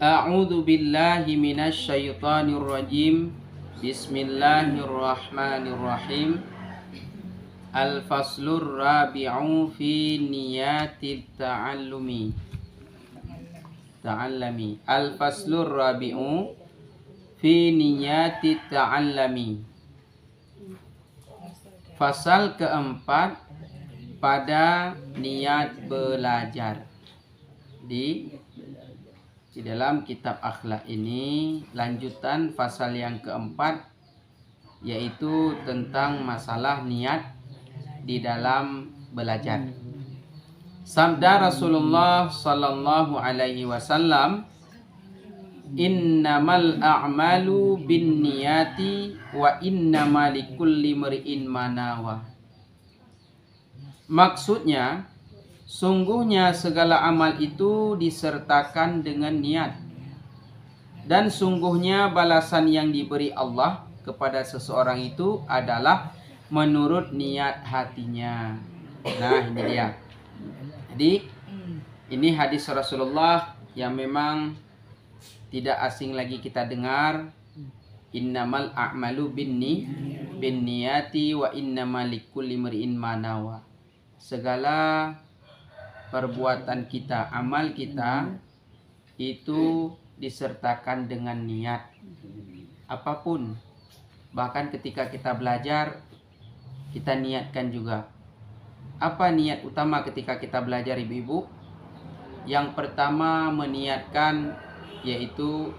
A'udzu billahi minasy syaithanir rajim. Bismillahirrahmanirrahim. Al-faslur rabi'u fi niyatit ta'allumi. Al-faslur rabi'u fi niyatit ta'allumi. Fasal keempat pada niat belajar. Di dalam kitab akhlak ini lanjutan pasal yang keempat, yaitu tentang masalah niat di dalam belajar. Sabda Rasulullah sallallahu alaihi wasallam, innamal a'malu binniyati wa innamal likulli imri'in ma nawa. Maksudnya, sungguhnya segala amal itu disertakan dengan niat, dan sungguhnya balasan yang diberi Allah kepada seseorang itu adalah menurut niat hatinya. Nah, ini dia. Jadi ini hadis Rasulullah yang memang tidak asing lagi kita dengar. Innamal a'malu binniyati wa innamal likulli imri'in ma nawa. Segala perbuatan kita, amal kita itu disertakan dengan niat. Apapun, bahkan ketika kita belajar, kita niatkan juga. Apa niat utama ketika kita belajar, ibu-ibu? Yang pertama meniatkan, yaitu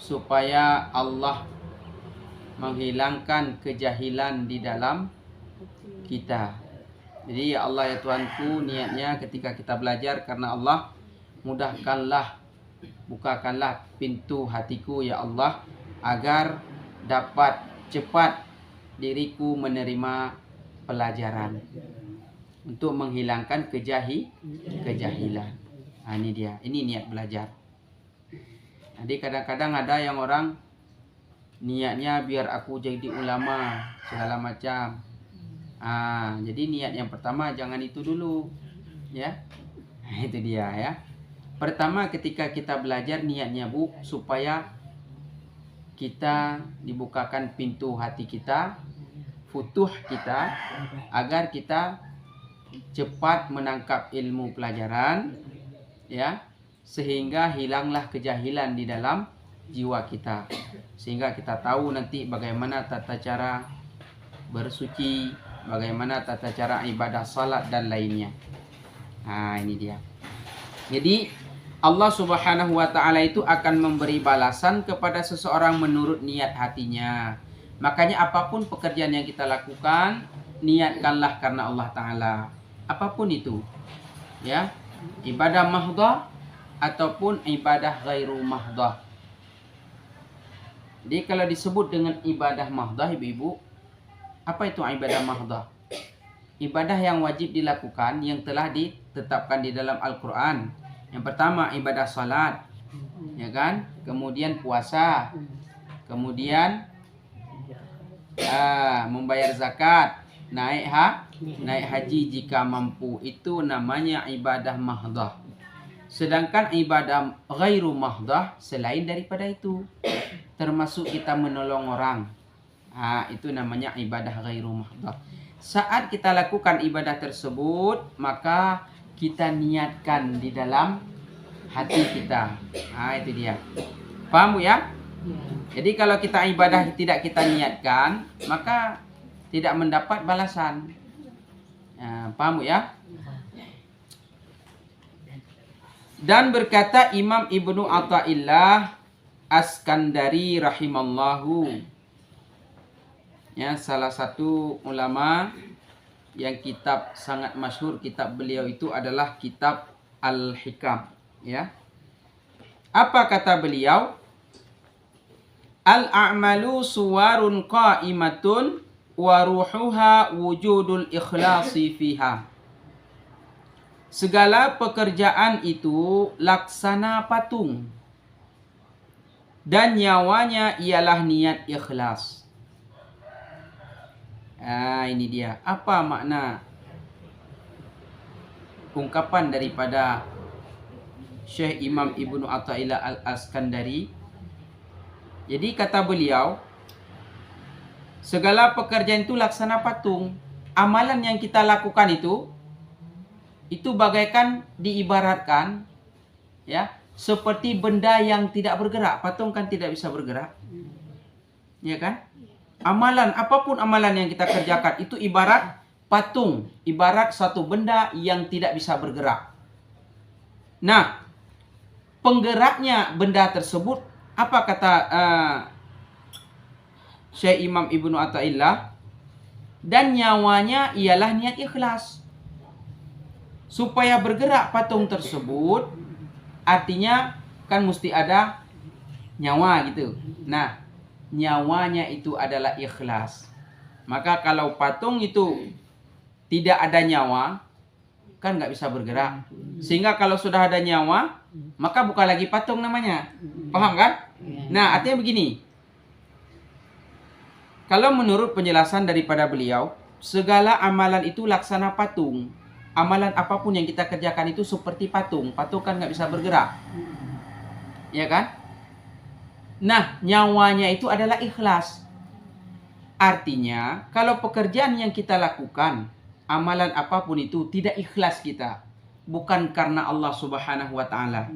supaya Allah menghilangkan kejahilan di dalam kita. Jadi ya Allah ya Tuhanku, niatnya ketika kita belajar karena Allah, mudahkanlah, bukakanlah pintu hatiku ya Allah, agar dapat cepat diriku menerima pelajaran untuk menghilangkan kejahilan. Nah, ini dia, ini niat belajar. Jadi kadang-kadang ada yang orang niatnya biar aku jadi ulama segala macam. Jadi niat yang pertama jangan itu dulu, ya. Itu dia ya. Pertama ketika kita belajar niatnya supaya kita dibukakan pintu hati kita, futuh kita, agar kita cepat menangkap ilmu pelajaran, ya, sehingga hilanglah kejahilan di dalam jiwa kita, sehingga kita tahu nanti bagaimana tata cara bersuci, bagaimana tata cara ibadah salat dan lainnya. Nah, ini dia. Jadi Allah Subhanahu wa taala itu akan memberi balasan kepada seseorang menurut niat hatinya. Makanya apapun pekerjaan yang kita lakukan, niatkanlah karena Allah taala. Apapun itu. Ya. Ibadah mahdhah ataupun ibadah ghairu mahdhah. Jadi kalau disebut dengan ibadah mahdhah, ibu-ibu, apa itu ibadah mahdhah? Ibadah yang wajib dilakukan yang telah ditetapkan di dalam Al-Quran. Yang pertama ibadah salat, ya kan? Kemudian puasa, kemudian membayar zakat, naik haji jika mampu. Itu namanya ibadah mahdhah. Sedangkan ibadah ghairu mahdhah selain daripada itu, termasuk kita menolong orang. Itu namanya ibadah ghairu mahdhah. Saat kita lakukan ibadah tersebut, maka kita niatkan di dalam hati kita. Itu dia. Paham ya? Jadi kalau kita ibadah tidak kita niatkan, maka tidak mendapat balasan. Paham ya? Dan berkata Imam Ibnu Athaillah As-Skandari rahimallahu, ya, salah satu ulama yang kitab sangat masyhur, kitab beliau itu adalah kitab Al-Hikam, ya. Apa kata beliau? Al-a'malu suwarun qa'imatun wa ruhuha wujudul ikhlasi fiha. Segala pekerjaan itu laksana patung, dan nyawanya ialah niat ikhlas. Ini dia. Apa makna ungkapan daripada Syekh Imam Ibnu Athaillah Al-Askandari. Jadi kata beliau, segala pekerjaan itu laksana patung. Amalan yang kita lakukan itu bagaikan diibaratkan ya, seperti benda yang tidak bergerak. Patung kan tidak bisa bergerak. Ya kan? Amalan, apapun amalan yang kita kerjakan itu ibarat patung, ibarat satu benda yang tidak bisa bergerak. Nah, penggeraknya benda tersebut, apa kata Syekh Imam Ibnu Athaillah? Dan nyawanya ialah niat ikhlas. Supaya bergerak patung tersebut, artinya kan mesti ada nyawa gitu. Nah, nyawanya itu adalah ikhlas. Maka kalau patung itu tidak ada nyawa, kan nggak bisa bergerak. Sehingga kalau sudah ada nyawa, maka bukan lagi patung namanya. Paham kan? Nah, artinya begini. Kalau menurut penjelasan daripada beliau, segala amalan itu laksana patung. Amalan apapun yang kita kerjakan itu seperti patung. Patung kan nggak bisa bergerak. Ya kan? Nah, nyawanya itu adalah ikhlas. Artinya, kalau pekerjaan yang kita lakukan, amalan apapun itu tidak ikhlas kita, bukan karena Allah Subhanahu wa Ta'ala,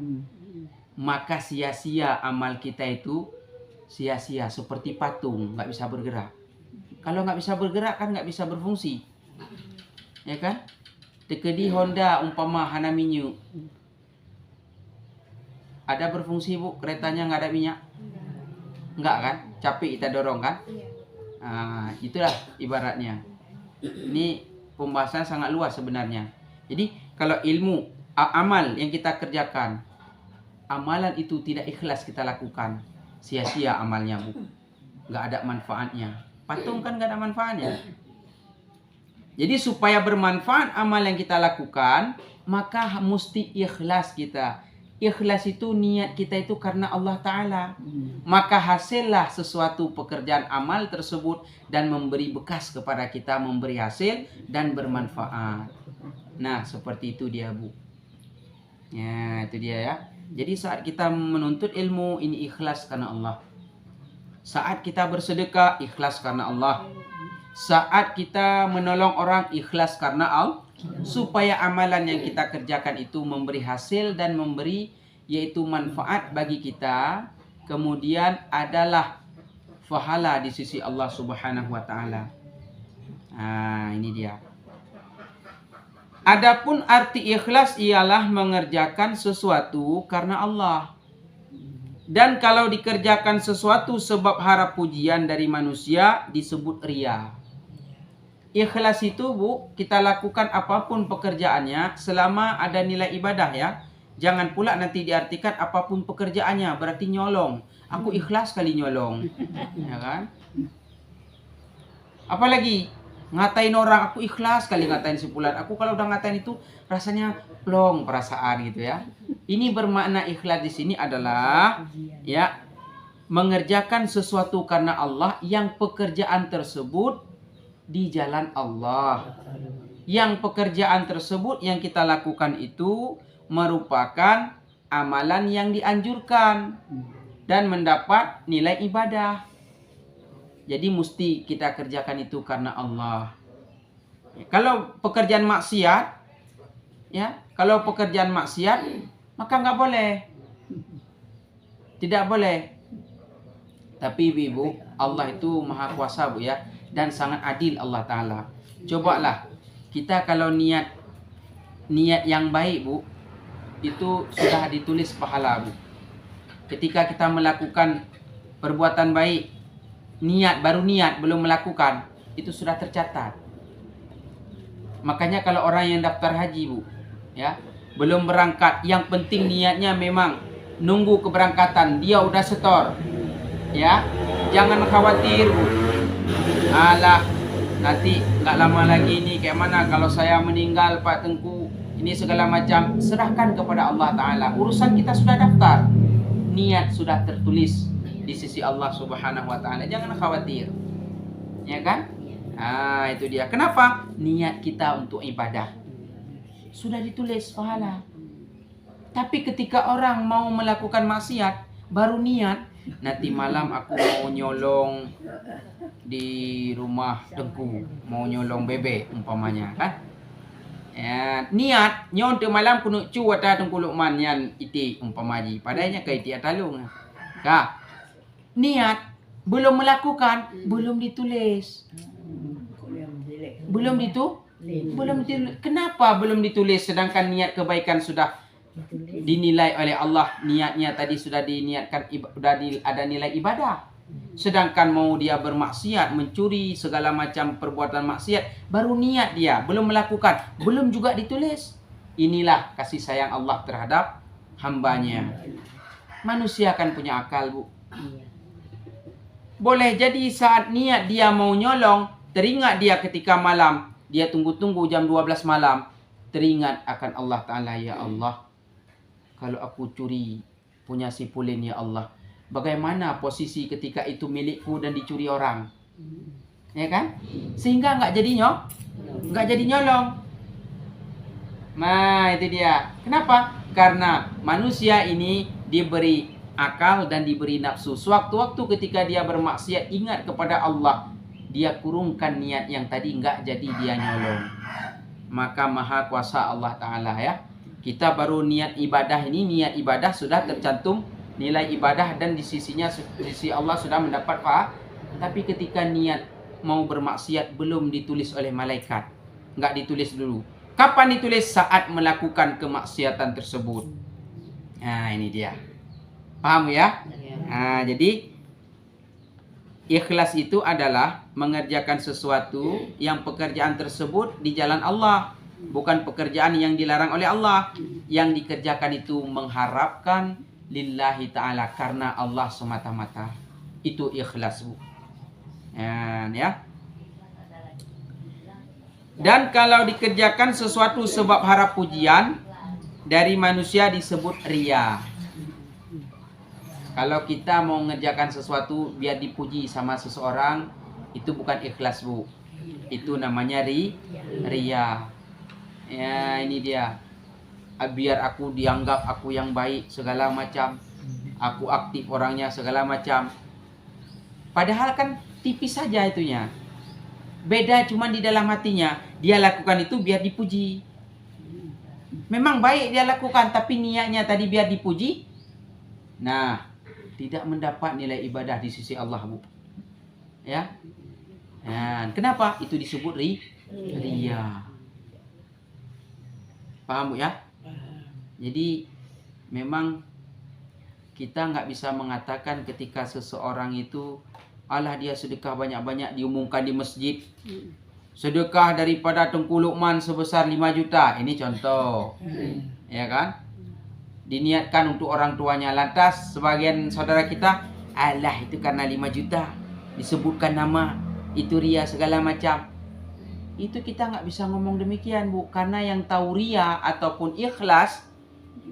maka sia-sia amal kita itu, sia-sia seperti patung, nggak bisa bergerak. Kalau nggak bisa bergerak kan nggak bisa berfungsi, ya kan? Tekedi Honda umpama hana minyak, ada berfungsi bu, keretanya nggak ada minyak. Enggak kan? Capek kita dorong kan? Nah, itulah ibaratnya. Ini pembahasan sangat luas sebenarnya. Jadi kalau ilmu, amal yang kita kerjakan, amalan itu tidak ikhlas kita lakukan, sia-sia amalnya bu. Enggak ada manfaatnya. Patung kan enggak ada manfaatnya. Jadi supaya bermanfaat amal yang kita lakukan, maka mesti ikhlas kita. Ikhlas itu niat kita itu karena Allah Ta'ala. Maka hasillah sesuatu pekerjaan amal tersebut dan memberi bekas kepada kita, memberi hasil dan bermanfaat. Nah, seperti itu dia bu. Ya, itu dia ya. Jadi saat kita menuntut ilmu, ini ikhlas karena Allah. Saat kita bersedekah, ikhlas karena Allah. Saat kita menolong orang, ikhlas karena Allah. Supaya amalan yang kita kerjakan itu memberi hasil dan memberi yaitu manfaat bagi kita, kemudian adalah pahala di sisi Allah Subhanahu wa Ta'ala. Nah, ini dia. Adapun arti ikhlas ialah mengerjakan sesuatu karena Allah. Dan kalau dikerjakan sesuatu sebab harap pujian dari manusia disebut riya. Ikhlas itu bu, kita lakukan apapun pekerjaannya selama ada nilai ibadah ya. Jangan pula nanti diartikan apapun pekerjaannya berarti nyolong. Aku ikhlas kali nyolong. Ya kan? Apalagi ngatain orang, aku ikhlas kali ngatain si fulan. Aku kalau udah ngatain itu rasanya plong perasaan gitu ya. Ini bermakna ikhlas di sini adalah ya mengerjakan sesuatu karena Allah yang pekerjaan tersebut di jalan Allah. Yang pekerjaan tersebut yang kita lakukan itu merupakan amalan yang dianjurkan dan mendapat nilai ibadah. Jadi mesti kita kerjakan itu karena Allah. Kalau pekerjaan maksiat, ya, kalau pekerjaan maksiat maka nggak boleh, tidak boleh. Tapi ibu, Allah itu maha kuasa bu ya. Dan sangat adil Allah Ta'ala. Cobalah kita kalau niat yang baik bu, itu sudah ditulis pahala bu. Ketika kita melakukan perbuatan baik, baru niat belum melakukan, itu sudah tercatat. Makanya kalau orang yang daftar haji bu, ya belum berangkat, yang penting niatnya memang nunggu keberangkatan, dia udah setor, ya jangan khawatir bu. Alah, nanti nggak lama lagi ini kayak mana kalau saya meninggal Pak Tengku, ini segala macam, serahkan kepada Allah Ta'ala. Urusan kita sudah daftar, niat sudah tertulis di sisi Allah Subhanahu wa Ta'ala. Jangan khawatir, ya kan? Ah, itu dia. Kenapa? Niat kita untuk ibadah sudah ditulis pahala. Tapi ketika orang mau melakukan maksiat, baru niat, nanti malam aku mau nyolong di rumah Tengku, mau nyolong bebek umpamanya kan. Ya, niat nyon te malam kuno cu wata Tengku Luqman yan iti umpamaji. Padanya ke iti atalung. Ka. Niat belum melakukan, belum ditulis. Belum ditulis. Kenapa belum ditulis sedangkan niat kebaikan sudah dinilai oleh Allah, niatnya tadi sudah diniatkan, ada nilai ibadah. Sedangkan mau dia bermaksiat, mencuri, segala macam perbuatan maksiat, baru niat dia, belum melakukan, belum juga ditulis. Inilah kasih sayang Allah terhadap hambanya. Manusia kan punya akal, Bu. Boleh jadi saat niat dia mau nyolong, teringat dia ketika malam, dia tunggu-tunggu jam 12 malam, teringat akan Allah Ta'ala, ya Allah, kalau aku curi punya si Pulin, ya Allah, bagaimana posisi ketika itu milikku dan dicuri orang, ya kan? Sehingga nggak jadi nyolong. Nah itu dia. Kenapa? Karena manusia ini diberi akal dan diberi nafsu. Sewaktu-waktu ketika dia bermaksiat ingat kepada Allah, dia kurungkan niat yang tadi nggak jadi dia nyolong. Maka maha kuasa Allah Ta'ala ya. Kita baru niat ibadah ini, niat ibadah sudah tercantum nilai ibadah dan di sisi Allah sudah mendapat pahala. Tapi ketika niat mau bermaksiat belum ditulis oleh malaikat, nggak ditulis dulu. Kapan ditulis? Saat melakukan kemaksiatan tersebut. Nah ini dia. Paham ya? Nah, jadi ikhlas itu adalah mengerjakan sesuatu yang pekerjaan tersebut di jalan Allah, bukan pekerjaan yang dilarang oleh Allah. Yang dikerjakan itu mengharapkan lillahi ta'ala, karena Allah semata-mata. Itu ikhlas, Bu. Ya. Dan kalau dikerjakan sesuatu sebab harap pujian dari manusia disebut riya. Kalau kita mau mengerjakan sesuatu biar dipuji sama seseorang, itu bukan ikhlas, Bu. Itu namanya riya. Ya, ini dia. Biar aku dianggap aku yang baik segala macam. Aku aktif orangnya segala macam. Padahal kan tipis saja itunya. Beda cuma di dalam hatinya. Dia lakukan itu biar dipuji. Memang baik dia lakukan, tapi niatnya tadi biar dipuji. Nah, tidak mendapat nilai ibadah di sisi Allah, Bu. Ya. Nah, kenapa? Itu disebut riya. Paham, Bu ya? Jadi memang kita nggak bisa mengatakan ketika seseorang itu Allah dia sedekah banyak-banyak diumumkan di masjid. Sedekah daripada Tengku Luqman sebesar 5 juta. Ini contoh. Ya kan? Diniatkan untuk orang tuanya. Lantas sebagian saudara kita, alah itu karena 5 juta. Disebutkan nama, itu riya segala macam. Itu kita nggak bisa ngomong demikian, Bu. Karena yang tahu riya ataupun ikhlas,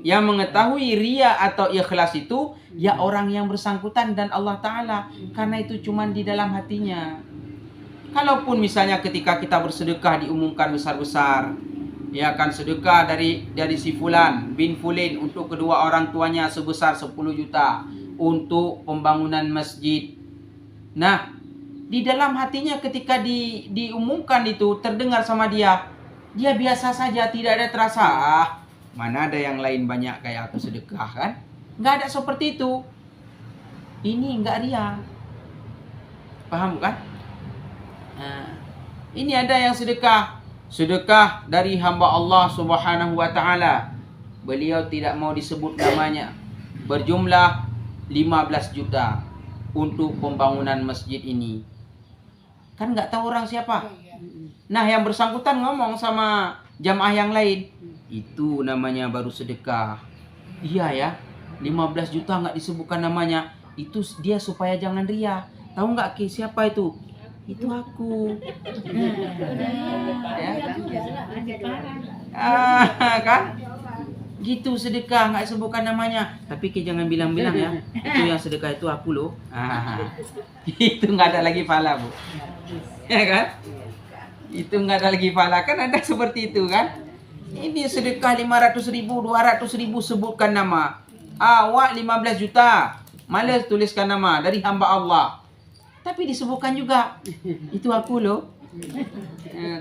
yang mengetahui riya atau ikhlas itu ya orang yang bersangkutan dan Allah Ta'ala. Karena itu cuma di dalam hatinya. Kalaupun misalnya ketika kita bersedekah diumumkan besar-besar, ya kan, sedekah dari si Fulan bin Fulin untuk kedua orang tuanya sebesar 10 juta untuk pembangunan masjid. Nah, di dalam hatinya ketika diumumkan itu terdengar sama dia biasa saja, tidak ada terasa. Mana ada yang lain banyak kayak aku sedekah kan? Nggak ada seperti itu. Ini nggak riya. Paham kan? Nah, ini ada yang sedekah dari hamba Allah Subhanahu wa Ta'ala. Beliau tidak mau disebut namanya. Berjumlah 15 juta untuk pembangunan masjid ini. Kan nggak tahu orang siapa. Nah, yang bersangkutan ngomong sama jamaah yang lain, itu namanya baru sedekah. Iya ya, 15 juta nggak disebutkan namanya. Itu dia supaya jangan riya. Tahu nggak Ki, siapa itu? Itu aku. Ya. Kan? Gitu sedekah nggak sebutkan namanya. Tapi Ki jangan bilang-bilang ya. Itu yang sedekah itu aku loh. Itu nggak ada lagi pahala, Bu. Ya kan? Itu nggak ada lagi pahala, kan ada seperti itu kan? Ini sedekah 500.000, 200.000 sebutkan nama. Awak 15 juta. Malas tuliskan nama dari hamba Allah. Tapi disebutkan juga. Itu aku loh.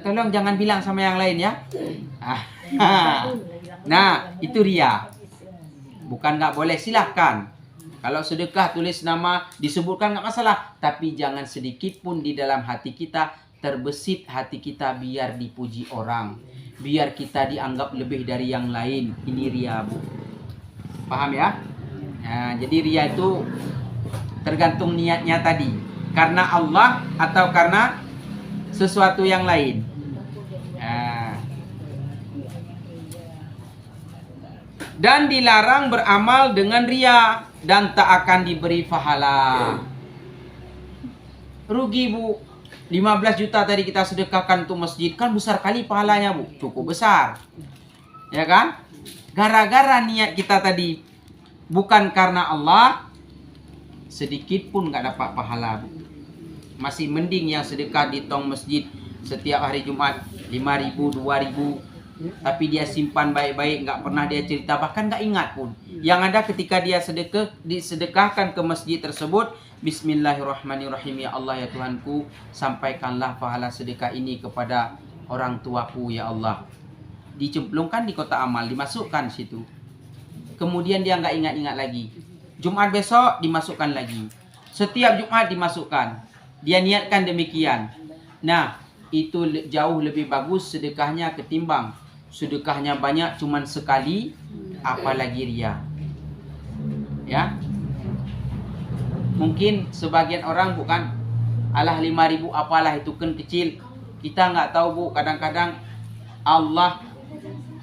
Tolong jangan bilang sama yang lain ya. Nah, itu ria. Bukan nggak boleh, silahkan. Kalau sedekah tulis nama, disebutkan nggak masalah. Tapi jangan sedikit pun di dalam hati kita terbesit hati kita biar dipuji orang. Biar kita dianggap lebih dari yang lain. Ini ria, Bu. Paham ya? Nah, jadi ria itu tergantung niatnya tadi. Karena Allah atau karena sesuatu yang lain. Dan dilarang beramal dengan ria dan tak akan diberi pahala. Rugi, Bu. 15 juta tadi kita sedekahkan untuk masjid, kan besar kali pahalanya, Bu. Cukup besar. Ya kan? Gara-gara niat kita tadi bukan karena Allah, sedikit pun nggak dapat pahala, Bu. Masih mending yang sedekah di tong masjid setiap hari Jumat 5.000, 2.000, tapi dia simpan baik-baik, nggak pernah dia cerita, bahkan nggak ingat pun. Yang ada ketika dia disedekahkan ke masjid tersebut, Bismillahirrahmanirrahim, ya Allah ya Tuhanku, sampaikanlah pahala sedekah ini kepada orang tuaku ya Allah. Dicemplungkan di kotak amal, dimasukkan situ. Kemudian dia nggak ingat-ingat lagi. Jumat besok dimasukkan lagi. Setiap Jumat dimasukkan. Dia niatkan demikian. Nah, itu jauh lebih bagus sedekahnya ketimbang sedekahnya banyak cuman sekali, apalagi ria. Ya. Mungkin sebagian orang bukan alah 5.000 apalah itu kan kecil. Kita nggak tahu, Bu, kadang-kadang Allah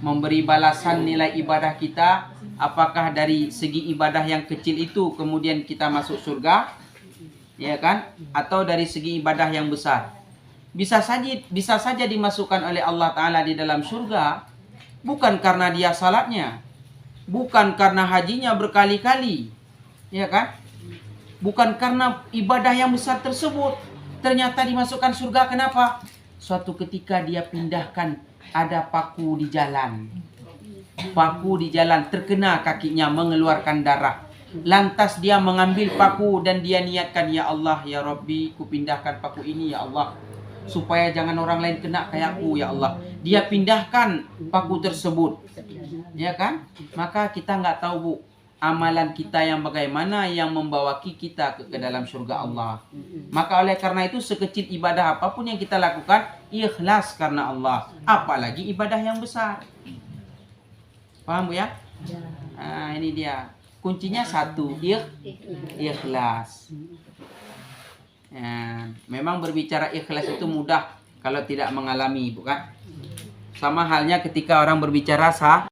memberi balasan nilai ibadah kita, apakah dari segi ibadah yang kecil itu kemudian kita masuk surga, ya kan? Atau dari segi ibadah yang besar. Bisa saja dimasukkan oleh Allah Ta'ala di dalam surga, bukan karena dia salatnya, bukan karena hajinya berkali-kali, ya kan? Bukan karena ibadah yang besar tersebut, ternyata dimasukkan surga. Kenapa? Suatu ketika dia pindahkan, ada paku di jalan. Paku di jalan, terkena kakinya, mengeluarkan darah. Lantas dia mengambil paku dan dia niatkan, ya Allah, ya Rabbi, ku pindahkan paku ini ya Allah, supaya jangan orang lain kena kayak aku ya Allah. Dia pindahkan paku tersebut, ya kan? Maka kita nggak tahu, Bu, amalan kita yang bagaimana yang membawa kita ke dalam surga Allah. Maka oleh karena itu sekecil ibadah apapun yang kita lakukan, ikhlas karena Allah. Apalagi ibadah yang besar. Paham, Bu ya? Nah, ini dia. Kuncinya satu, ikhlas. Ya, memang berbicara ikhlas itu mudah kalau tidak mengalami, bukan? Sama halnya ketika orang berbicara